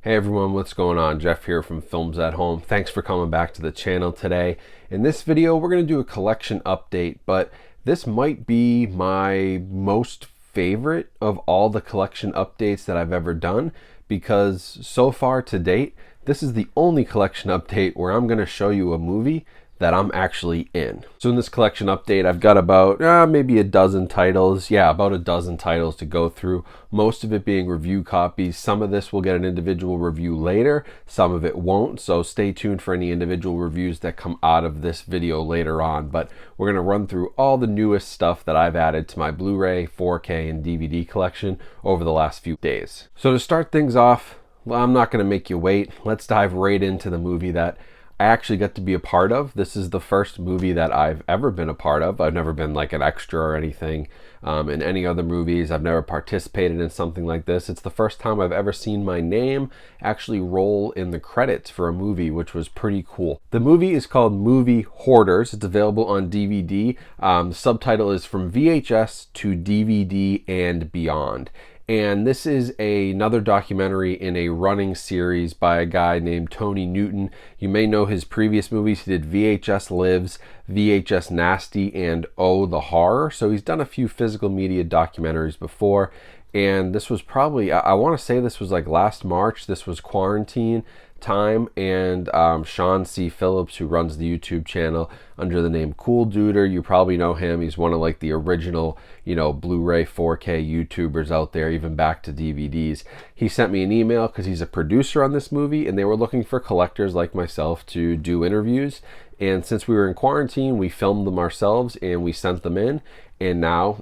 Hey everyone, what's going on? Jeff here from Films at Home. Thanks for coming back to the channel today. In this video, we're going to do a collection update, but this might be my most favorite of all the collection updates that I've ever done, because so far to date, this is the only collection update where I'm going to show you a movie that I'm actually in. So in this collection update, I've got about maybe a dozen titles. Yeah, about a dozen titles to go through. Most of it being review copies. Some of this will get an individual review later. Some of it won't. So stay tuned for any individual reviews that come out of this video later on. But we're going to run through all the newest stuff that I've added to my Blu-ray, 4K, and DVD collection over the last few days. So to start things off, well, I'm not going to make you wait. Let's dive right into the movie that I actually got to be a part of. This is the first movie that I've ever been a part of. I've never been like an extra or anything in any other movies. I've never participated in something like this. It's the first time I've ever seen my name actually roll in the credits for a movie, which was pretty cool. The movie is called movie Hoarders. It's available on DVD. The subtitle is From VHS to DVD and Beyond. And this is another documentary in a running series by a guy named Tony Newton. You may know his previous movies. He did VHS Lives, VHS Nasty, and Oh, the Horror. So he's done a few physical media documentaries before. And this was probably, I want to say this was like last March. This was quarantine time, and Sean C. Phillips, who runs the YouTube channel under the name Cool Duder, you probably know him. He's one of like the original, Blu-ray 4K YouTubers out there, even back to DVDs. He sent me an email because he's a producer on this movie, and they were looking for collectors like myself to do interviews. And since we were in quarantine, we filmed them ourselves and we sent them in. And now,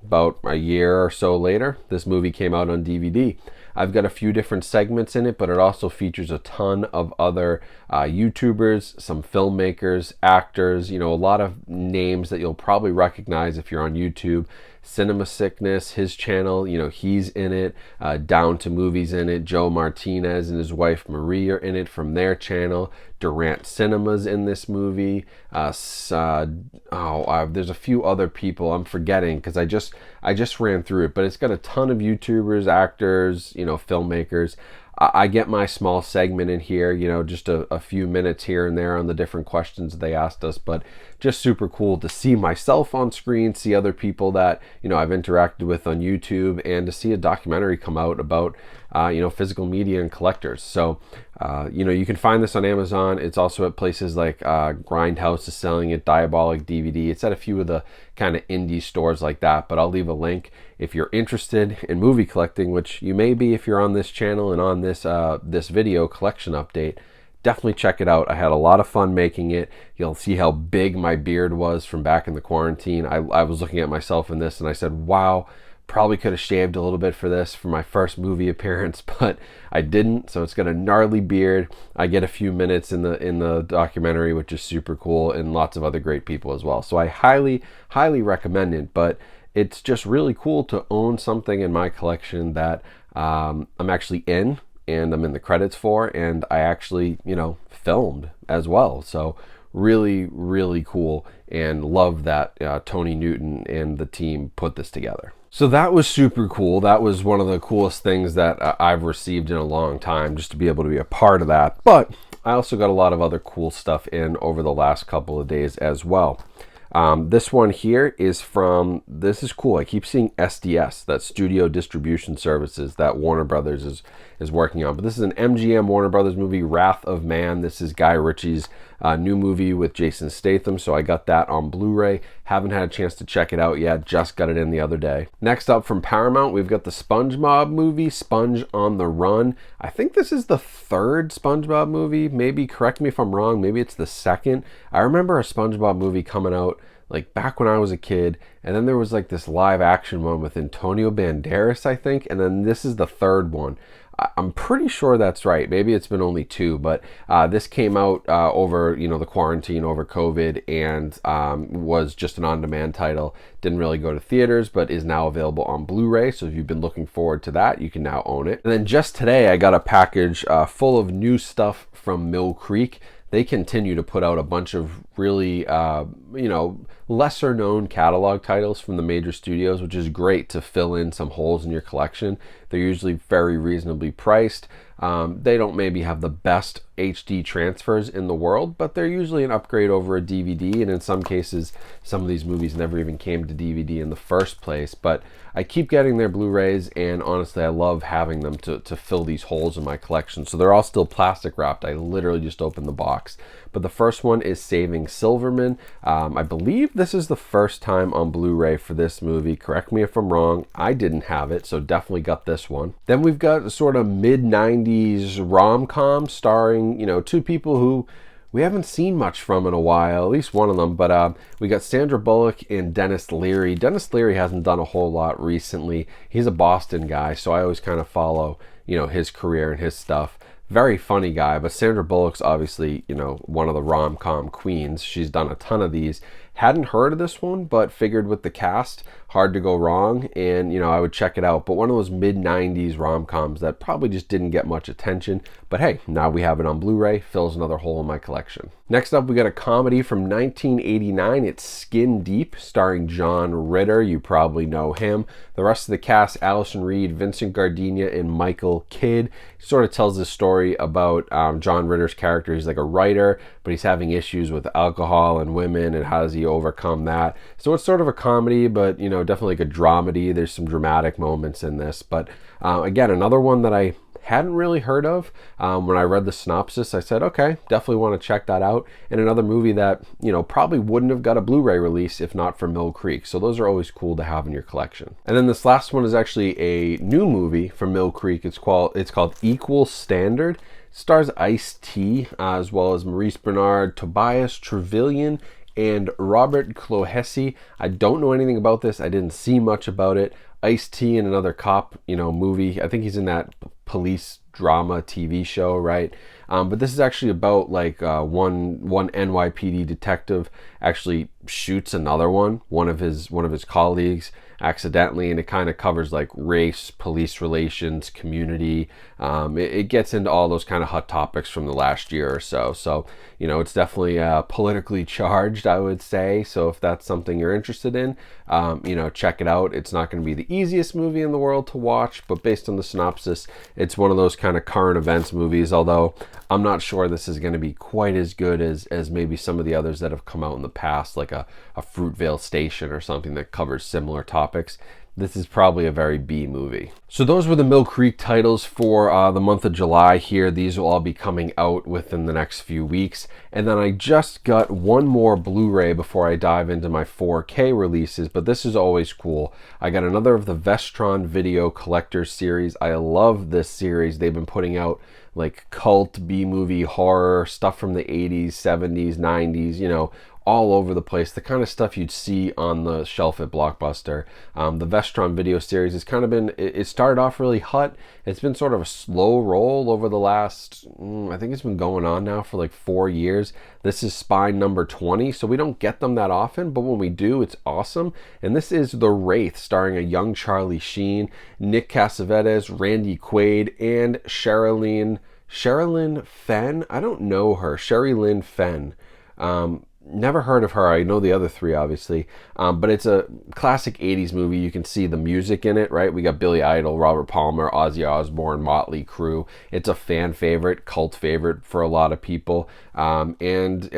about a year or so later, this movie came out on DVD. I've got a few different segments in it, but it also features a ton of other YouTubers, some filmmakers, actors, a lot of names that you'll probably recognize if you're on YouTube. Cinema Sickness, his channel, he's in it. Down to Movies in it. Joe Martinez and his wife Marie are in it from their channel. Durant Cinema's in this movie. There's a few other people I'm forgetting because I just ran through it, but it's got a ton of YouTubers, actors, filmmakers. I get my small segment in here, just a few minutes here and there on the different questions they asked us, but just super cool to see myself on screen, see other people that, I've interacted with on YouTube, and to see a documentary come out about, physical media and collectors. So, you can find this on Amazon. It's also at places like Grindhouse is selling it, Diabolic DVD. It's at a few of the kind of indie stores like that, but I'll leave a link if you're interested in movie collecting, which you may be if you're on this channel and on this this video collection update. Definitely check it out. I had a lot of fun making it. You'll see how big my beard was from back in the quarantine. I was looking at myself in this and I said, wow, probably could have shaved a little bit for this for my first movie appearance, but I didn't. So it's got a gnarly beard. I get a few minutes in the documentary, which is super cool, and lots of other great people as well. So I highly recommend it. But it's just really cool to own something in my collection that I'm actually in, and I'm in the credits for, and I actually, filmed as well. So really cool, and love that Tony Newton and the team put this together. So that was super cool. That was one of the coolest things that I've received in a long time, just to be able to be a part of that. But I also got a lot of other cool stuff in over the last couple of days as well. This one here is from, this is cool. I keep seeing SDS, that Studio Distribution Services that Warner Brothers is working on. But this is an MGM Warner Brothers movie, Wrath of Man. This is Guy Ritchie's new movie with Jason Statham. So I got that on Blu-ray. Haven't had a chance to check it out yet. Just got it in the other day. Next up from Paramount, we've got the SpongeBob movie, Sponge on the Run. I think this is the third SpongeBob movie. Maybe, correct me if I'm wrong, maybe it's the second. I remember a SpongeBob movie coming out like back when I was a kid, and then there was like this live action one with Antonio Banderas, I think, and then this is the third one. I'm pretty sure that's right. Maybe it's been only two, but this came out over the quarantine, over COVID, and was just an on-demand title. Didn't really go to theaters, but is now available on Blu-ray. So if you've been looking forward to that, you can now own it. And then just today, I got a package full of new stuff from Mill Creek. They continue to put out a bunch of really, lesser known catalog titles from the major studios, which is great to fill in some holes in your collection. They're usually very reasonably priced. They don't maybe have the best HD transfers in the world, but they're usually an upgrade over a DVD, and in some cases, some of these movies never even came to DVD in the first place. But I keep getting their Blu-rays, and honestly, I love having them to fill these holes in my collection. So they're all still plastic wrapped. I literally just opened the box. But the first one is Saving Silverman. I believe this is the first time on Blu-ray for this movie. Correct me if I'm wrong. I didn't have it, so definitely got this one. Then we've got a sort of mid-90s rom-com starring, two people who we haven't seen much from in a while, at least one of them, but we got Sandra Bullock and Dennis Leary. Dennis Leary hasn't done a whole lot recently. He's a Boston guy, so I always kind of follow, his career and his stuff. Very funny guy, but Sandra Bullock's obviously, one of the rom-com queens. She's done a ton of these. Hadn't heard of this one, but figured with the cast, hard to go wrong, and I would check it out. But one of those mid-90s rom-coms that probably just didn't get much attention. But hey, now we have it on Blu-ray, fills another hole in my collection. Next up, we got a comedy from 1989. It's Skin Deep, starring John Ritter. You probably know him. The rest of the cast, Allison Reed, Vincent Gardenia, and Michael Kidd. Sort of tells this story about John Ritter's character. He's like a writer, but he's having issues with alcohol and women, and how does he overcome that? So it's sort of a comedy, but definitely like a dramedy. There's some dramatic moments in this, but again, another one that I hadn't really heard of. When I read the synopsis, I said, okay, definitely want to check that out. And another movie that, probably wouldn't have got a Blu-ray release if not for Mill Creek. So those are always cool to have in your collection. And then this last one is actually a new movie from Mill Creek. It's called Equal Standard. It stars Ice-T, as well as Maurice Bernard, Tobias Trevelyan, and Robert Clohessy. I don't know anything about this. I didn't see much about it. Ice-T in another cop, movie. I think he's in that police drama TV show, right? But this is actually about like one NYPD detective actually shoots another one of his colleagues accidentally, and it kind of covers like race, police relations, community. It gets into all those kind of hot topics from the last year or so. So it's definitely politically charged, I would say. So if that's something you're interested in, check it out. It's not going to be the easiest movie in the world to watch, but based on the synopsis, it's one of those kind of current events movies, although I'm not sure this is going to be quite as good as maybe some of the others that have come out in the past, like a Fruitvale Station or something that covers similar topics. This is probably a very B movie. So those were the Mill Creek titles for the month of July here. These will all be coming out within the next few weeks. And then I just got one more Blu-ray before I dive into my 4K releases, but this is always cool. I got another of the Vestron Video Collectors series. I love this series. They've been putting out like cult, B-movie, horror, stuff from the 80s, 70s, 90s, all over the place, the kind of stuff you'd see on the shelf at Blockbuster. The Vestron Video series has kind of been, it started off really hot. It's been sort of a slow roll over the last, I think it's been going on now for like 4 years. This is spine number 20, so we don't get them that often, but when we do, it's awesome. And this is The Wraith, starring a young Charlie Sheen, Nick Cassavetes, Randy Quaid, and Sherilyn Fenn. I don't know her. Sherilyn Fenn. Never heard of her. I know the other three, obviously. But it's a classic 80s movie. You can see the music in it, right? We got Billy Idol, Robert Palmer, Ozzy Osbourne, Motley Crue. It's a fan favorite, cult favorite for a lot of people. And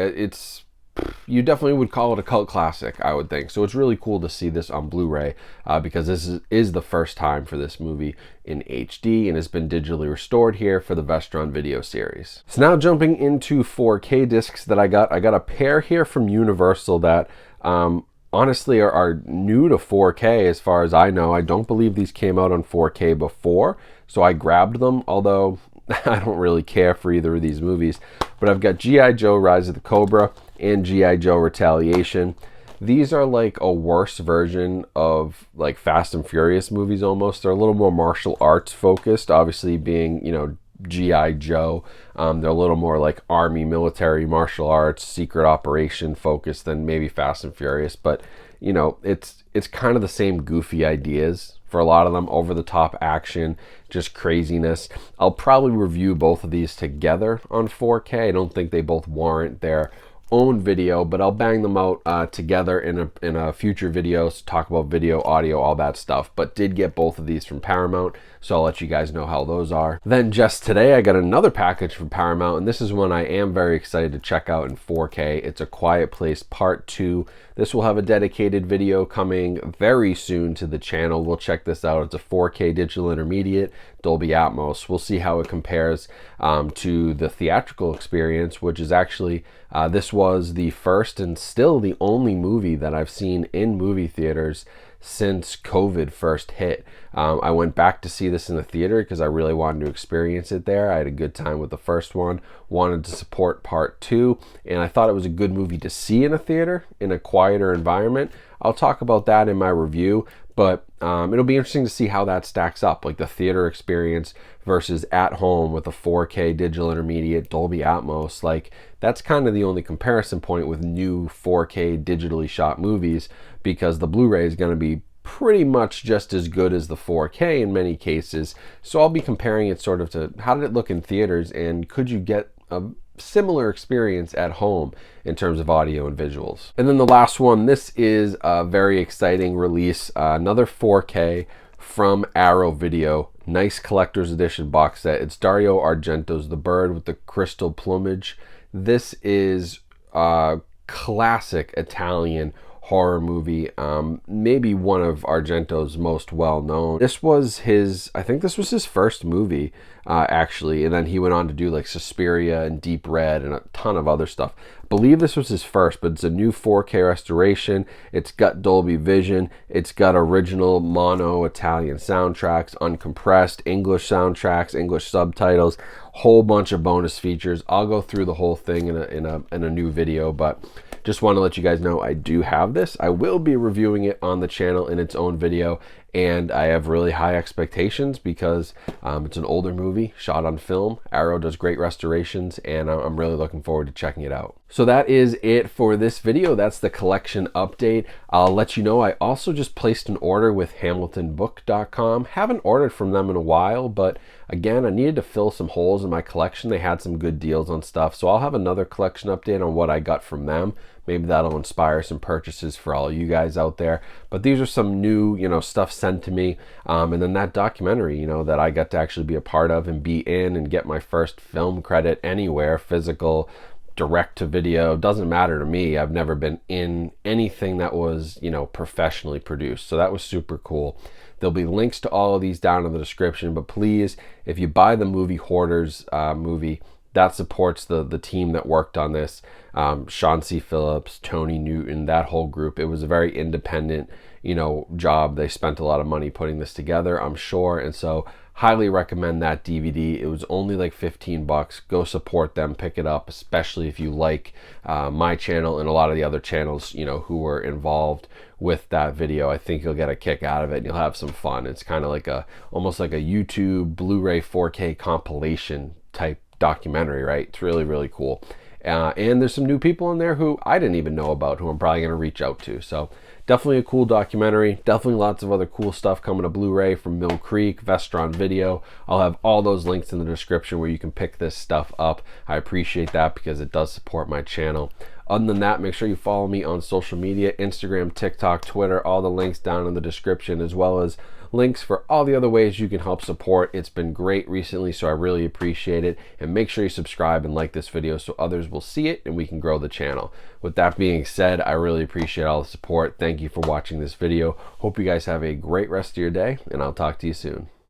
you definitely would call it a cult classic, I would think. So it's really cool to see this on Blu-ray because this is the first time for this movie in HD and has been digitally restored here for the Vestron Video series. So now jumping into 4K discs that I got a pair here from Universal that honestly are new to 4K as far as I know. I don't believe these came out on 4K before, so I grabbed them, although I don't really care for either of these movies. But I've got G.I. Joe Rise of the Cobra and G.I. Joe Retaliation. These are like a worse version of like Fast and Furious movies almost. They're a little more martial arts focused, obviously being, G.I. Joe. They're a little more like army, military, martial arts, secret operation focused than maybe Fast and Furious. But, it's kind of the same goofy ideas for a lot of them, over the top action, just craziness. I'll probably review both of these together on 4K. I don't think they both warrant their own video, but I'll bang them out together in a future video to talk about video, audio, all that stuff. But did get both of these from Paramount, so I'll let you guys know how those are. Then just today I got another package from Paramount, and this is one I am very excited to check out in 4K. It's A Quiet Place Part 2. This will have a dedicated video coming very soon to the channel. We'll check this out. It's a 4K digital intermediate, Dolby Atmos. We'll see how it compares to the theatrical experience, which is actually, this was the first and still the only movie that I've seen in movie theaters since COVID first hit. I went back to see this in the theater because I really wanted to experience it there. I had a good time with the first one, wanted to support part 2, and I thought it was a good movie to see in a theater, in a quieter environment. I'll talk about that in my review, but it'll be interesting to see how that stacks up, like the theater experience versus at home with a 4K digital intermediate, Dolby Atmos. Like, that's kind of the only comparison point with new 4K digitally shot movies, because the Blu-ray is going to be pretty much just as good as the 4K in many cases. So I'll be comparing it sort of to how did it look in theaters, and could you get a similar experience at home in terms of audio and visuals. And then the last one, this is a very exciting release, another 4K from Arrow Video, nice collector's edition box set. It's Dario Argento's The Bird with the Crystal Plumage. This is a classic Italian horror movie, maybe one of Argento's most well known. This was his, I think this was his first movie actually, and then he went on to do like Suspiria and Deep Red and a ton of other stuff. I believe this was his first, but it's a new 4K restoration. It's got Dolby Vision, it's got original mono Italian soundtracks, uncompressed English soundtracks, English subtitles, whole bunch of bonus features. I'll go through the whole thing in a new video, but just want to let you guys know I do have this. I will be reviewing it on the channel in its own video, and I have really high expectations because it's an older movie shot on film. Arrow does great restorations, and I'm really looking forward to checking it out. So that is it for this video. That's the collection update. I'll let you know I also just placed an order with HamiltonBook.com. Haven't ordered from them in a while, but again, I needed to fill some holes in my collection. They had some good deals on stuff, so I'll have another collection update on what I got from them. Maybe that'll inspire some purchases for all you guys out there. But these are some new, stuff sent to me. And then that documentary, that I got to actually be a part of and be in and get my first film credit anywhere, physical, direct to video, doesn't matter to me. I've never been in anything that was, professionally produced. So that was super cool. There'll be links to all of these down in the description, but please, if you buy the movie Hoarders movie, that supports the team that worked on this. Sean C. Phillips, Tony Newton, that whole group. It was a very independent, job. They spent a lot of money putting this together, I'm sure. And so highly recommend that DVD. It was only like 15 bucks. Go support them, pick it up, especially if you like my channel and a lot of the other channels, who were involved with that video. I think you'll get a kick out of it and you'll have some fun. It's kind of like almost like a YouTube Blu-ray 4K compilation type documentary, right? It's really, really cool. And there's some new people in there who I didn't even know about, who I'm probably going to reach out to. So definitely a cool documentary. Definitely lots of other cool stuff coming to Blu-ray from Mill Creek, Vestron Video. I'll have all those links in the description where you can pick this stuff up. I appreciate that because it does support my channel. Other than that, make sure you follow me on social media, Instagram, TikTok, Twitter, all the links down in the description, as well as links for all the other ways you can help support. It's been great recently, so I really appreciate it. And make sure you subscribe and like this video so others will see it and we can grow the channel. With that being said, I really appreciate all the support. Thank you for watching this video. Hope you guys have a great rest of your day, and I'll talk to you soon.